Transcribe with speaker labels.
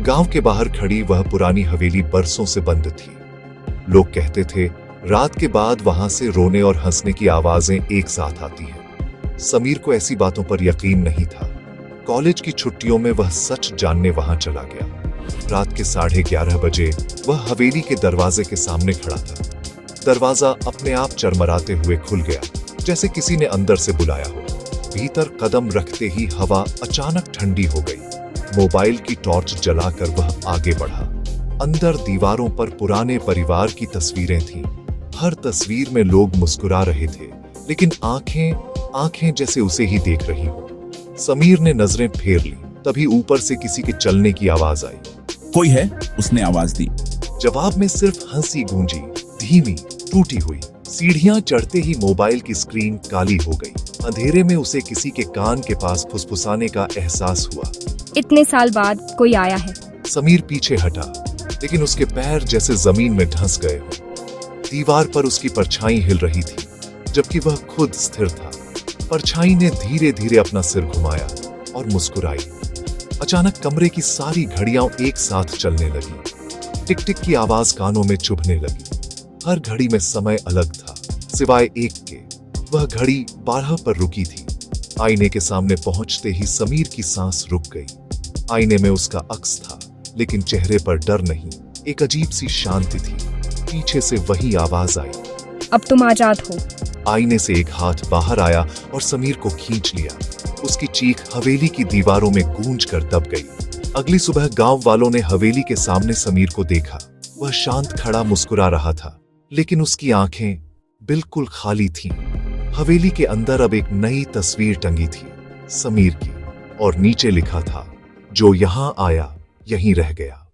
Speaker 1: गांव के बाहर खड़ी वह पुरानी हवेली बरसों से बंद थी। लोग कहते थे रात के बाद वहां से रोने और हंसने की आवाजें एक साथ आती हैं। समीर को ऐसी बातों पर यकीन नहीं था। कॉलेज की छुट्टियों में वह सच जानने वहां चला गया। रात के 11:30 बजे वह हवेली के दरवाजे के सामने खड़ा था। दरवाजा अपने आप चरमराते हुए खुल गया, जैसे किसी ने अंदर से बुलाया हो। भीतर कदम रखते ही हवा अचानक ठंडी हो गई। मोबाइल की टॉर्च जलाकर वह आगे बढ़ा। अंदर दीवारों पर पुराने परिवार की तस्वीरें थीं। हर तस्वीर में लोग मुस्कुरा रहे थे, लेकिन आंखें जैसे उसे ही देख रही हो। समीर ने नजरें फेर ली, तभी ऊपर से किसी के चलने की आवाज आई।
Speaker 2: कोई है? उसने आवाज दी।
Speaker 1: जवाब में सिर्फ हंसी गूंजी, धीमी, टूटी हुई। सीढ़ियां चढ़ते ही मोबाइल की स्क्रीन काली हो गई। अंधेरे में उसे किसी के कान के पास फुसफुसाने का एहसास हुआ।
Speaker 3: इतने साल बाद कोई आया है।
Speaker 1: समीर पीछे हटा, लेकिन उसके पैर जैसे जमीन में धंस गए हो। दीवार पर उसकी परछाई हिल रही थी, जबकि वह खुद स्थिर था। परछाई ने धीरे धीरे अपना सिर घुमाया और मुस्कुराई। अचानक कमरे की सारी घड़ियां एक साथ चलने लगी। टिक टिक की आवाज कानों में चुभने लगी। हर घड़ी में समय अलग था, सिवाय एक के। वह घड़ी 12 पर रुकी थी। आईने के सामने पहुंचते ही समीर की सांस रुक गई। आईने में उसका अक्स था, लेकिन चेहरे पर डर नहीं, एक अजीब सी शांति थी। पीछे से वही आवाज आई,
Speaker 3: अब तुम आजाद हो।
Speaker 1: आईने से एक हाथ बाहर आया और समीर को खींच लिया। उसकी चीख हवेली की दीवारों में गूंज कर दब गई। अगली सुबह गांव वालों ने हवेली के सामने समीर को देखा। वह शांत खड़ा मुस्कुरा रहा था, लेकिन उसकी आंखें बिल्कुल खाली थीं। हवेली के अंदर अब एक नई तस्वीर टंगी थी, समीर की, और नीचे लिखा था, जो यहां आया यहीं रह गया।